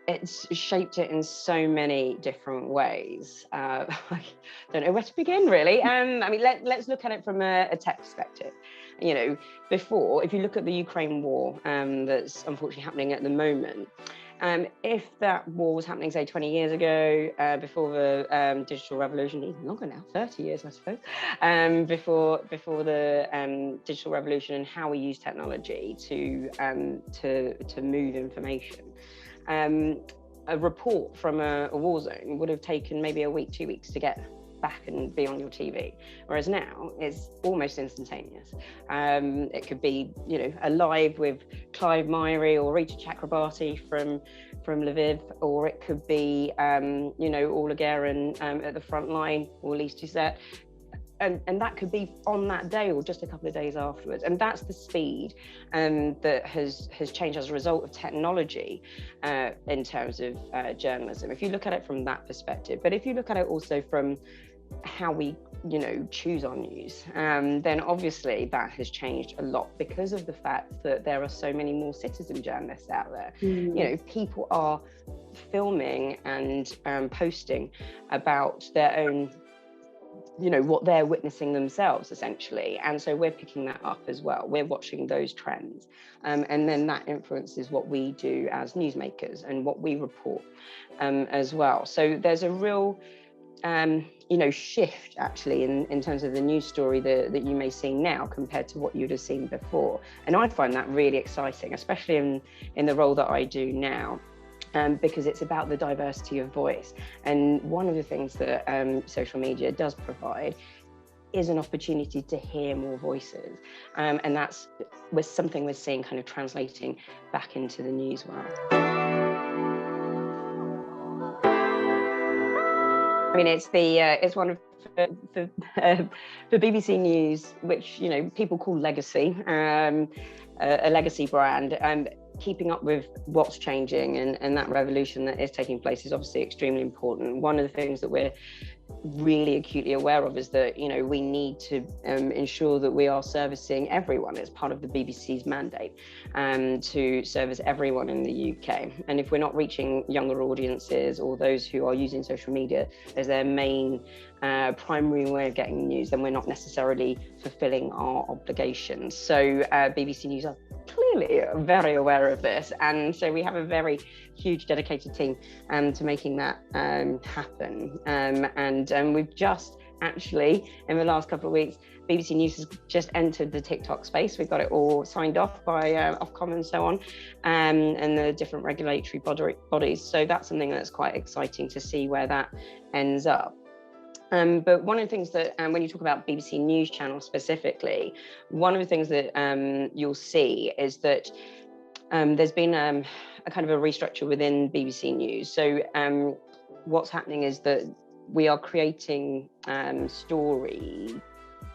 it's shaped it in so many different ways. I don't know where to begin, really. I mean, let's look at it from a tech perspective. You know, before, if you look at the Ukraine war that's unfortunately happening at the moment, if that war was happening, say, 20 years ago, before the digital revolution, even longer now, 30 years, I suppose, before the digital revolution, and how we use technology to move information. A report from a war zone would have taken maybe a week, 2 weeks to get back and be on your TV, whereas now it's almost instantaneous. It could be, you know, a live with Clive Myrie or Rita Chakrabarti from Lviv, or it could be, you know, Ola Guerin at the front line, or Lise Doucette. And that could be on that day or just a couple of days afterwards. And that's the speed that has changed as a result of technology in terms of journalism, if you look at it from that perspective. But if you look at it also from how we, you know, choose our news, then obviously that has changed a lot because of the fact that there are so many more citizen journalists out there. You know, people are filming and posting about their own, you know, what they're witnessing themselves, essentially. And so we're picking that up as well. We're watching those trends. And then that influences what we do as newsmakers and what we report as well. So there's a real, you know, shift actually in terms of the news story that you may see now compared to what you'd have seen before. And I find that really exciting, especially in the role that I do now. Because it's about the diversity of voice. And one of the things that social media does provide is an opportunity to hear more voices. And that's something we're seeing kind of translating back into the news world. I mean, it's one of the BBC News, which, you know, people call legacy, a legacy brand. Keeping up with what's changing and that revolution that is taking place is obviously extremely important. One of the things that we're really acutely aware of is that, you know, we need to ensure that we are servicing everyone. It's part of the BBC's mandate to service everyone in the UK. And if we're not reaching younger audiences or those who are using social media as their main primary way of getting news, then we're not necessarily fulfilling our obligations. So BBC News are clearly very aware of this, and so we have a very huge dedicated team to making that happen. And we've just actually, in the last couple of weeks, BBC News has just entered the TikTok space. We've got it all signed off by Ofcom and so on, and the different regulatory bodies. So that's something that's quite exciting to see where that ends up. But one of the things that, when you talk about BBC News Channel specifically, one of the things that you'll see is that there's been a kind of a restructure within BBC News. So what's happening is that we are creating story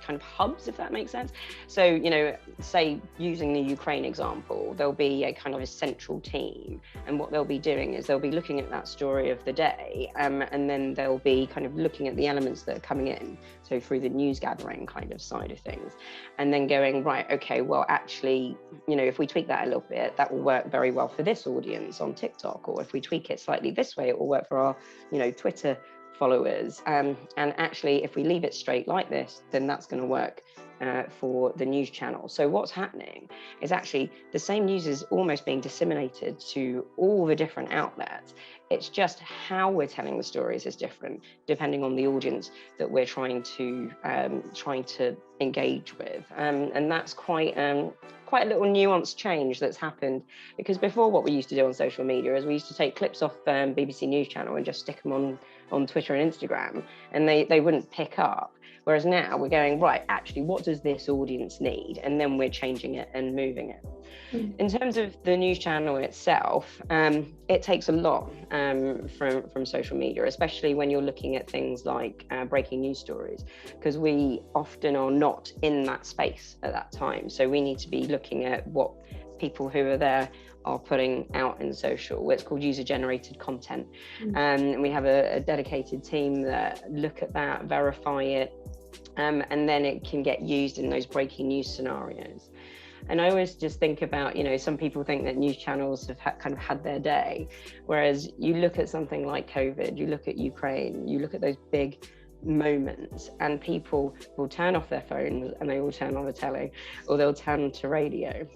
kind of hubs, if that makes sense. So, you know, say using the Ukraine example, there'll be a kind of a central team, and what they'll be doing is they'll be looking at that story of the day, and then they'll be kind of looking at the elements that are coming in, so through the news gathering kind of side of things, and then going, right, okay, well, actually, you know, if we tweak that a little bit, that will work very well for this audience on TikTok, or if we tweak it slightly this way, it will work for our, you know, Twitter followers, and actually if we leave it straight like this, then that's going to work for the news channel. So what's happening is actually the same news is almost being disseminated to all the different outlets. It's just how we're telling the stories is different depending on the audience that we're trying to engage with, and that's quite a little nuanced change that's happened, because before what we used to do on social media is we used to take clips off BBC News Channel and just stick them on Twitter and Instagram, and they wouldn't pick up. Whereas now we're going, right, actually, what does this audience need? And then we're changing it and moving it. In terms of the news channel itself, it takes a lot from social media, especially when you're looking at things like breaking news stories, because we often are not in that space at that time. So we need to be looking at what people who are there are putting out in social. It's called user-generated content. And we have a dedicated team that look at that, verify it, and then it can get used in those breaking news scenarios. And I always just think about, some people think that news channels have kind of had their day, whereas you look at something like COVID, you look at Ukraine, you look at those big moments, and people will turn off their phones and they will turn on the telly, or they'll turn to radio,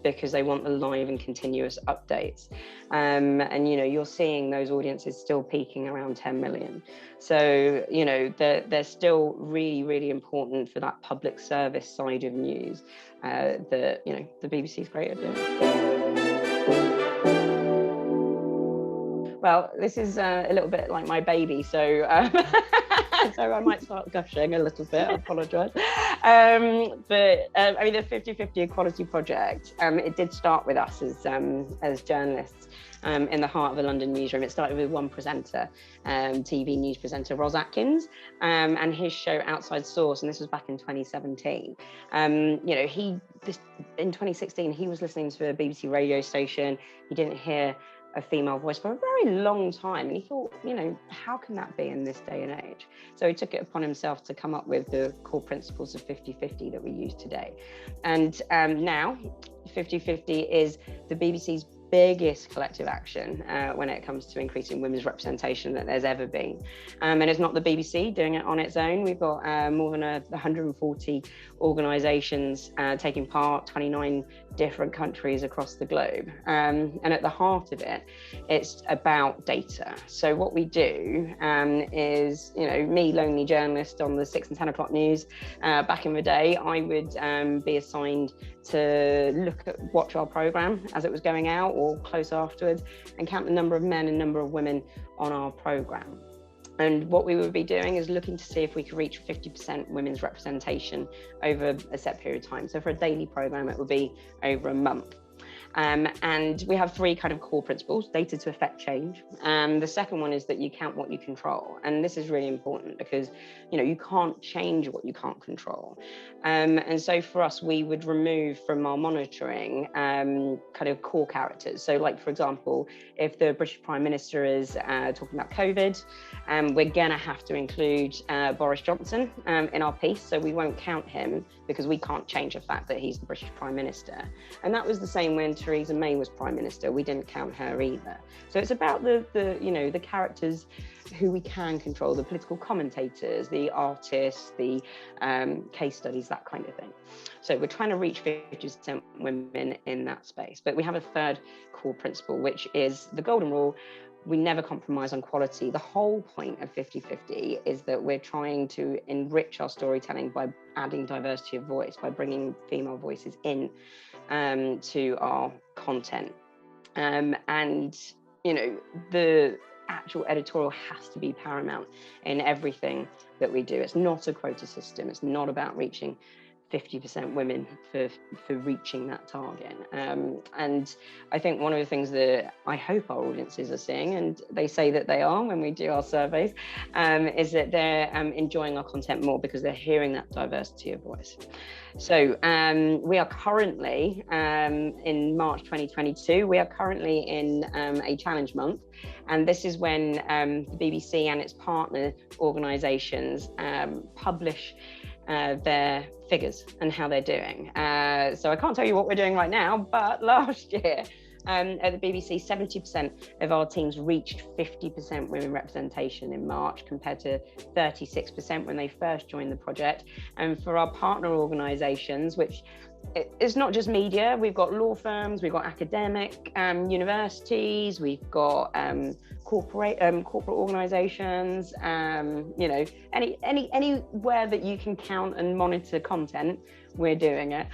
because they want the live and continuous updates. And you're seeing those audiences still peaking around 10 million. So they're still really, really important for that public service side of news that the BBC is great at doing. Well, this is a little bit like my baby, so so I might start gushing a little bit. I apologise. But the 50/50 Equality Project, it did start with us as journalists in the heart of the London newsroom. It started with one presenter, TV news presenter Ros Atkins, and his show Outside Source, and this was back in 2017. In 2016, he was listening to a BBC radio station. He didn't hear a female voice for a very long time, and he thought, how can that be in this day and age? So he took it upon himself to come up with the core principles of 50/50 that we use today. And now 50/50 is the BBC's biggest collective action when it comes to increasing women's representation that there's ever been. And it's not the BBC doing it on its own. We've got more than 140 organisations taking part, 29 different countries across the globe. And at the heart of it, it's about data. So what we do is, me, lonely journalist on the 6 and 10 o'clock news, back in the day, I would be assigned to watch our programme as it was going out or close afterwards, and count the number of men and number of women on our programme. And what we would be doing is looking to see if we could reach 50% women's representation over a set period of time. So for a daily programme, it would be over a month. And we have 3 kind of core principles: data to affect change. The second one is that you count what you control. And this is really important because, you can't change what you can't control. And so for us, we would remove from our monitoring kind of core characters. So like, for example, if the British Prime Minister is talking about COVID, we're gonna have to include Boris Johnson in our piece. So we won't count him because we can't change the fact that he's the British Prime Minister. And that was the same when Theresa May was Prime Minister. We didn't count her either. So it's about the characters who we can control, the political commentators, the artists, the case studies, that kind of thing. So we're trying to reach 50% women in that space. But we have a third core principle, which is the golden rule: we never compromise on quality. The whole point of 50/50 is that we're trying to enrich our storytelling by adding diversity of voice, by bringing female voices in to our content. And, the actual editorial has to be paramount in everything that we do. It's not a quota system. It's not about reaching 50% women for reaching that target. And I think one of the things that I hope our audiences are seeing, and they say that they are when we do our surveys, is that they're enjoying our content more because they're hearing that diversity of voice. So we are currently in March 2022, we are currently in a challenge month. And this is when the BBC and its partner organisations publish their figures and how they're doing. So I can't tell you what we're doing right now, but last year at the BBC, 70% of our teams reached 50% women representation in March, compared to 36% when they first joined the project. And for our partner organisations, which it's not just media, we've got law firms, we've got academic universities, we've got corporate organisations, anywhere that you can count and monitor content, we're doing it.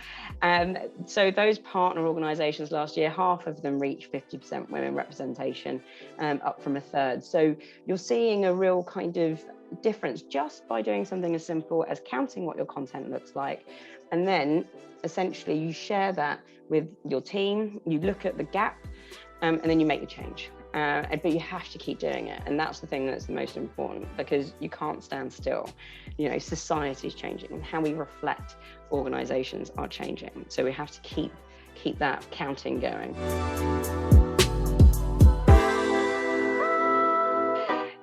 So those partner organisations last year, half of them reached 50% women representation, up from a third. So you're seeing a real kind of difference just by doing something as simple as counting what your content looks like. And then essentially you share that with your team, you look at the gap, and then you make the change. But you have to keep doing it. And that's the thing that's the most important, because you can't stand still. Society is changing and how we reflect organisations are changing. So we have to keep that counting going.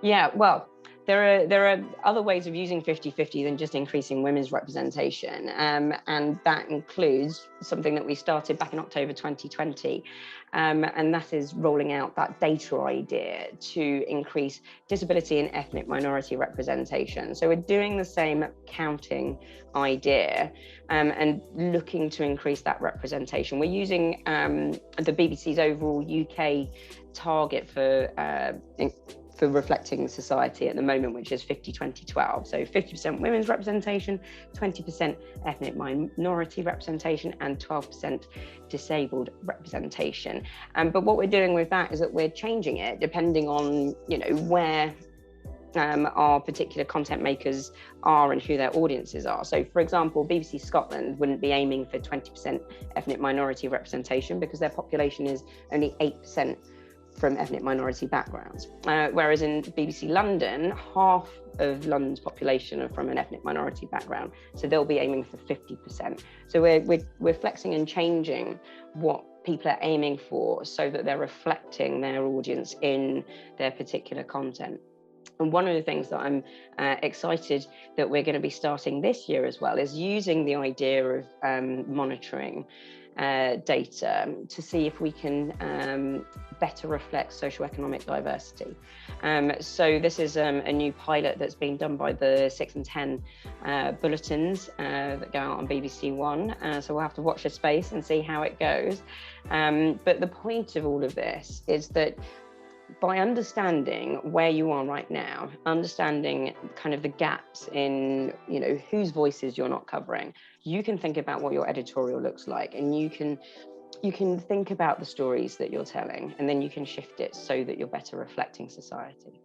Yeah, well, There are other ways of using 50/50 than just increasing women's representation, and that includes something that we started back in October 2020, and that is rolling out that data idea to increase disability and ethnic minority representation. So we're doing the same counting idea and looking to increase that representation. We're using the BBC's overall UK target for reflecting society at the moment, which is 50-20-12. So 50% women's representation, 20% ethnic minority representation, and 12% disabled representation. But what we're doing with that is that we're changing it depending on, where our particular content makers are and who their audiences are. So for example, BBC Scotland wouldn't be aiming for 20% ethnic minority representation because their population is only 8% from ethnic minority backgrounds. Whereas in BBC London, half of London's population are from an ethnic minority background. So they'll be aiming for 50%. So we're flexing and changing what people are aiming for so that they're reflecting their audience in their particular content. And one of the things that I'm excited that we're going to be starting this year as well is using the idea of monitoring data to see if we can better reflect socioeconomic diversity. So this is a new pilot that's been done by the 6 and 10 bulletins that go out on BBC One. So we'll have to watch this space and see how it goes. But the point of all of this is that by understanding where you are right now, understanding kind of the gaps in, whose voices you're not covering, you can think about what your editorial looks like, and you can think about the stories that you're telling, and then you can shift it so that you're better reflecting society.